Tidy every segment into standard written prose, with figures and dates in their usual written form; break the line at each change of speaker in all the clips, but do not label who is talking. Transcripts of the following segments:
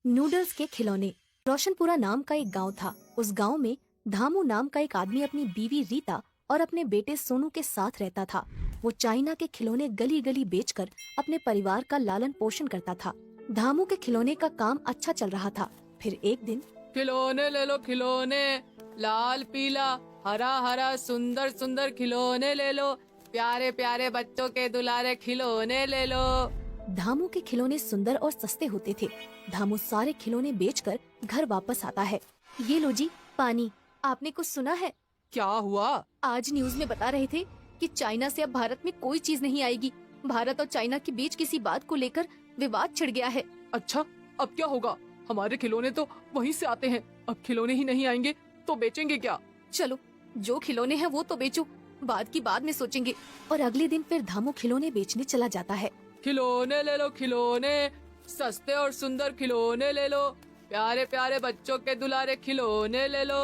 Noodles के खिलौने। रोशनपुरा नाम का एक गांव था। उस गांव में धामू नाम का एक आदमी अपनी बीवी रीता और अपने बेटे सोनू के साथ रहता था। वो चाइना के खिलौने गली गली बेचकर अपने परिवार का लालन पोषण करता था। धामू के खिलौने का काम अच्छा चल रहा था। फिर एक दिन,
खिलौने ले लो खिलौने, लाल पीला हरा हरा सुंदर सुंदर खिलौने ले लो, प्यारे प्यारे बच्चों के दुलारे खिलौने ले लो।
धामू के खिलौने सुंदर और सस्ते होते थे। धामू सारे खिलौने बेचकर घर वापस आता है। ये लो जी पानी। आपने कुछ सुना है?
क्या हुआ?
आज न्यूज में बता रहे थे कि चाइना से अब भारत में कोई चीज नहीं आएगी। भारत और चाइना के बीच किसी बात को लेकर विवाद छिड़ गया है।
अच्छा, अब क्या होगा? हमारे खिलौने तो वहीं से आते हैं। अब खिलौने ही नहीं आएंगे तो बेचेंगे क्या?
चलो, जो खिलौने हैं वो तो बेचो, बाद की बाद में सोचेंगे। और अगले दिन फिर धामू खिलौने बेचने चला जाता है।
खिलौने ले लो खिलौने, सस्ते और सुंदर खिलौने ले लो, प्यारे प्यारे बच्चों के दुलारे खिलौने ले लो।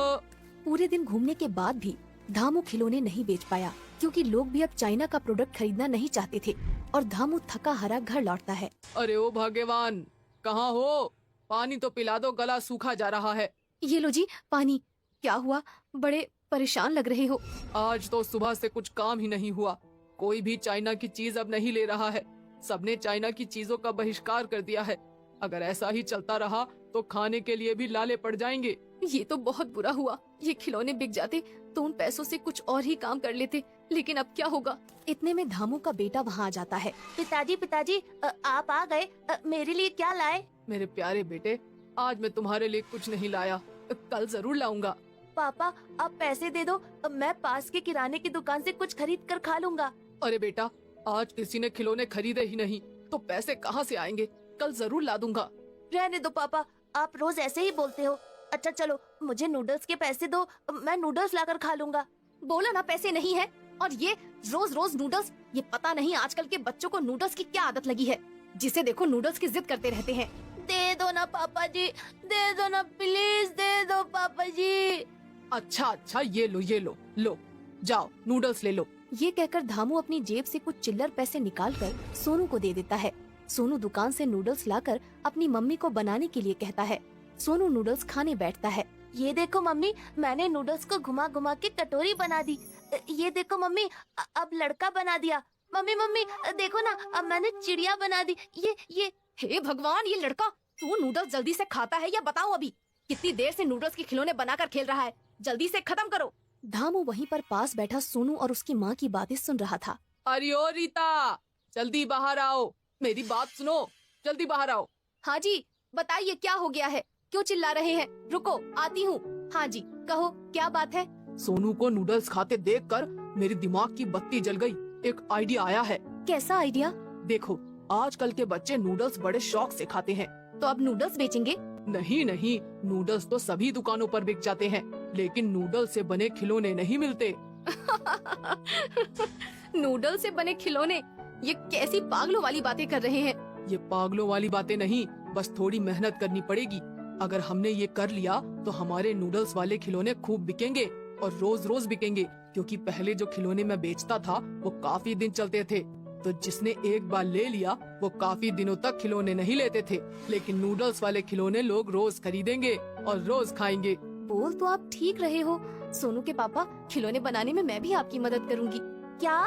पूरे दिन घूमने के बाद भी धामू खिलौने नहीं बेच पाया, क्योंकि लोग भी अब चाइना का प्रोडक्ट खरीदना नहीं चाहते थे। और धामू थका हारा घर लौटता है।
अरे ओ भगवान, कहाँ हो? पानी तो पिला दो, गला सूखा जा रहा है।
ये लो जी पानी। क्या हुआ? बड़े परेशान लग रहे हो।
आज तो सुबह से कुछ काम ही नहीं हुआ। कोई भी चाइना की चीज अब नहीं ले रहा है। सबने चाइना की चीजों का बहिष्कार कर दिया है। अगर ऐसा ही चलता रहा तो खाने के लिए भी लाले पड़ जाएंगे।
ये तो बहुत बुरा हुआ। ये खिलौने बिक जाते तो उन पैसों से कुछ और ही काम कर लेते, लेकिन अब क्या होगा? इतने में धामू का बेटा वहाँ आ जाता है।
पिताजी पिताजी, आप आ गए। मेरे लिए क्या लाए?
मेरे प्यारे बेटे, आज मैं तुम्हारे लिए कुछ नहीं लाया, कल जरूर लाऊंगा।
पापा, आप पैसे दे दो, मैं पास के किराने की दुकान से कुछ खरीद कर खा लूंगा।
अरे बेटा, आज किसी ने खिलौने खरीदे ही नहीं तो पैसे कहाँ से आएंगे? कल जरूर ला दूंगा।
रहने दो पापा, आप रोज ऐसे ही बोलते हो। अच्छा चलो, मुझे नूडल्स के पैसे दो, मैं नूडल्स लाकर खा लूंगा।
बोला ना पैसे नहीं है। और ये रोज रोज नूडल्स, ये पता नहीं आजकल के बच्चों को नूडल्स की क्या आदत लगी है। जिसे देखो नूडल्स की जिद करते रहते हैं।
दे दो ना पापा जी, दे दो ना, प्लीज दे दो पापा जी।
अच्छा अच्छा, ये लो, लो जाओ नूडल्स ले लो।
ये कहकर धामू अपनी जेब से कुछ चिल्लर पैसे निकालकर सोनू को दे देता है। सोनू दुकान से नूडल्स लाकर अपनी मम्मी को बनाने के लिए कहता है। सोनू नूडल्स खाने बैठता है।
ये देखो मम्मी, मैंने नूडल्स को घुमा घुमा के कटोरी बना दी। ये देखो मम्मी, अब लड़का बना दिया। मम्मी मम्मी देखो ना, अब मैंने चिड़िया बना दी। ये
हे भगवान, ये लड़का, तू नूडल्स जल्दी से खाता है या बताओ अभी कितनी देर से नूडल्स के खिलौने बनाकर खेल रहा है? जल्दी से खत्म करो। धामू वहीं पर पास बैठा सोनू और उसकी माँ की बातें सुन रहा था।
अरे ओ रीता, जल्दी बाहर आओ, मेरी बात सुनो, जल्दी बाहर आओ।
हाँ जी, बताइए क्या हो गया है? क्यों चिल्ला रहे हैं? रुको, आती हूँ। हाँ जी, कहो क्या बात है?
सोनू को नूडल्स खाते देखकर मेरे दिमाग की बत्ती जल गई। एक आइडिया आया है।
कैसा आइडिया?
देखो, आजकल के बच्चे नूडल्स बड़े शौक से खाते हैं।
तो अब नूडल्स बेचेंगे?
नहीं नहीं, नूडल्स तो सभी दुकानों पर बिक जाते हैं, लेकिन नूडल्स से बने खिलौने नहीं मिलते।
नूडल्स से बने खिलौने? ये कैसी पागलों वाली बातें कर रहे हैं?
ये पागलों वाली बातें नहीं, बस थोड़ी मेहनत करनी पड़ेगी। अगर हमने ये कर लिया तो हमारे नूडल्स वाले खिलौने खूब बिकेंगे और रोज रोज बिकेंगे, क्योंकि पहले जो खिलौने मैं बेचता था वो काफी दिन चलते थे। तो जिसने एक बार ले लिया वो काफी दिनों तक खिलौने नहीं लेते थे, लेकिन नूडल्स वाले खिलौने लोग रोज खरीदेंगे और रोज खाएंगे।
बोल तो आप ठीक रहे हो सोनू के पापा, खिलौने बनाने में मैं भी आपकी मदद करूंगी।
क्या?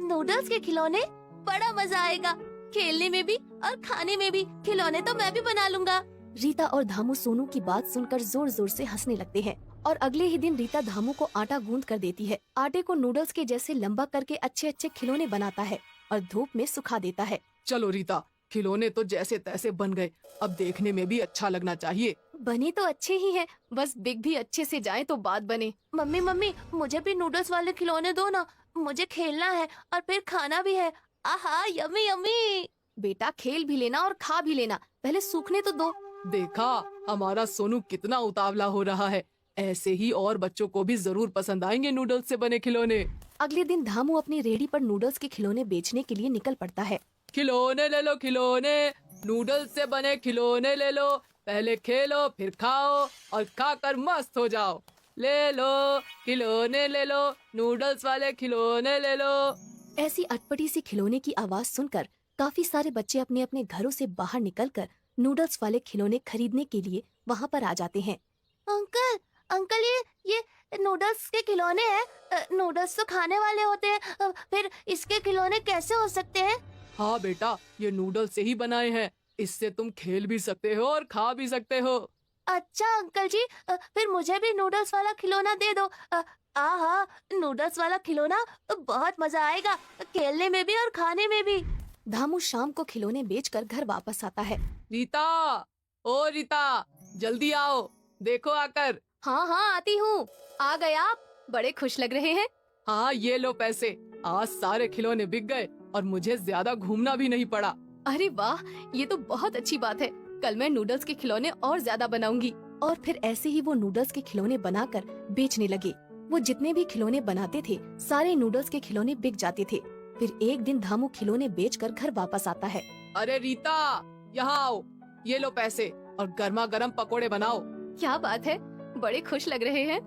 नूडल्स के खिलौने? बड़ा मजा आएगा, खेलने में भी और खाने में भी। खिलौने तो मैं भी बना लूंगा।
रीता और धामू सोनू की बात सुनकर जोर जोर से हंसने लगते हैं। और अगले ही दिन रीता धामू को आटा गूंद कर देती है। आटे को नूडल्स के जैसे लंबा करके अच्छे अच्छे खिलौने बनाता है और धूप में सुखा देता है।
चलो रीता, खिलौने तो जैसे तैसे बन गए, अब देखने में भी अच्छा लगना चाहिए।
बने तो अच्छे ही हैं, बस बिक भी अच्छे से जाए तो बात बने।
मम्मी मम्मी, मुझे भी नूडल्स वाले खिलौने दो ना, मुझे खेलना है और फिर खाना भी है। आहा, यम्मी यम्मी।
बेटा, खेल भी लेना और खा भी लेना, पहले सूखने तो दो।
देखा, हमारा सोनू कितना उतावला हो रहा है। ऐसे ही और बच्चों को भी जरूर पसंद आएंगे नूडल्स से बने खिलौने।
अगले दिन धामू अपनी रेहड़ी पर नूडल्स के खिलौने बेचने के लिए निकल पड़ता है।
खिलौने ले लो खिलौने, नूडल्स से बने खिलौने ले लो, पहले खेलो फिर खाओ और खाकर मस्त हो जाओ। ले लो खिलौने ले लो, नूडल्स वाले खिलौने ले लो।
ऐसी अटपटी सी खिलौने की आवाज सुनकर काफी सारे बच्चे अपने अपने घरों से बाहर निकलकर नूडल्स वाले खिलौने खरीदने के लिए वहाँ पर आ जाते हैं।
अंकल अंकल ये नूडल्स के खिलौने हैं। नूडल्स तो खाने वाले होते हैं। फिर इसके खिलौने कैसे हो सकते हैं?
हाँ बेटा, ये नूडल्स से ही बनाए हैं। इससे तुम खेल भी सकते हो और खा भी सकते हो।
अच्छा अंकल जी, फिर मुझे भी नूडल्स वाला खिलौना दे दो। आहा, नूडल्स वाला खिलौना बहुत मजा आएगा, खेलने में भी और खाने में भी।
धामू शाम को खिलौने बेचकर घर वापस आता है।
रीता, ओ रीता, जल्दी आओ, देखो आकर।
हाँ हाँ आती हूँ। आ गए आप? बड़े खुश लग रहे हैं।
हाँ, ये लो पैसे। आज सारे खिलौने बिक गए और मुझे ज्यादा घूमना भी नहीं पड़ा।
अरे वाह, ये तो बहुत अच्छी बात है। कल मैं नूडल्स के खिलौने और ज्यादा बनाऊंगी। और फिर ऐसे ही वो नूडल्स के खिलौने बनाकर बेचने लगे। वो जितने भी खिलौने बनाते थे, सारे नूडल्स के खिलौने बिक जाते थे। फिर एक दिन धामू खिलौने बेचकर घर वापस आता है।
अरे रीता, यहाँ आओ, ये लो पैसे और गर्मा गर्म पकोड़े बनाओ।
क्या बात है, बड़े खुश लग रहे हैं।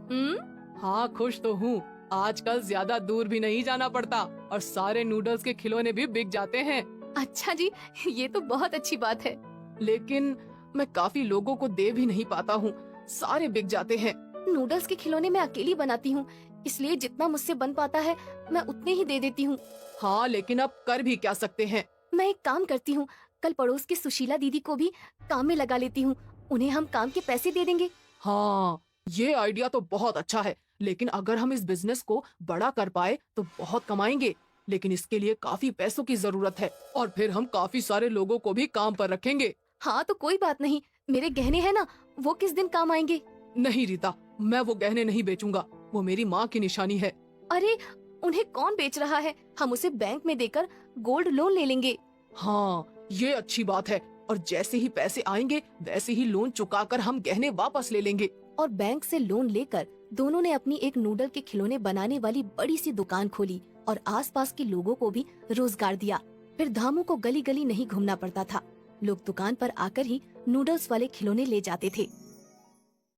हाँ, खुश तो हूँ। आजकल ज्यादा दूर भी नहीं जाना पड़ता और सारे नूडल्स के खिलौने भी बिक जाते हैं।
अच्छा जी, ये तो बहुत अच्छी बात है।
लेकिन मैं काफी लोगों को दे भी नहीं पाता हूँ, सारे बिक जाते हैं।
नूडल्स के खिलौने मैं अकेली बनाती हूँ, इसलिए जितना मुझसे बन पाता है मैं उतने ही दे देती हूँ।
हाँ, लेकिन अब कर भी क्या सकते हैं।
मैं एक काम करती हूँ, कल पड़ोस की सुशीला दीदी को भी काम में लगा लेती हूँ। उन्हें हम काम के पैसे दे देंगे।
हाँ, ये आइडिया तो बहुत अच्छा है। लेकिन अगर हम इस बिजनेस को बड़ा कर पाए तो बहुत कमाएंगे। लेकिन इसके लिए काफी पैसों की जरूरत है और फिर हम काफी सारे लोगों को भी काम पर रखेंगे।
हाँ तो कोई बात नहीं, मेरे गहने हैं ना, वो किस दिन काम आएंगे।
नहीं रीता, मैं वो गहने नहीं बेचूंगा। वो मेरी माँ की निशानी है।
अरे उन्हें कौन बेच रहा है, हम उसे बैंक में देकर गोल्ड लोन ले लेंगे।
हाँ, ये अच्छी बात है। और जैसे ही पैसे आएंगे वैसे ही लोन चुकाकर हम गहने वापस ले लेंगे।
और बैंक से लोन लेकर दोनों ने अपनी एक नूडल के खिलौने बनाने वाली बड़ी सी दुकान खोली और आसपास के लोगों को भी रोजगार दिया। फिर धामू को गली गली नहीं घूमना पड़ता था। लोग दुकान पर आकर ही नूडल्स वाले खिलौने ले जाते थे।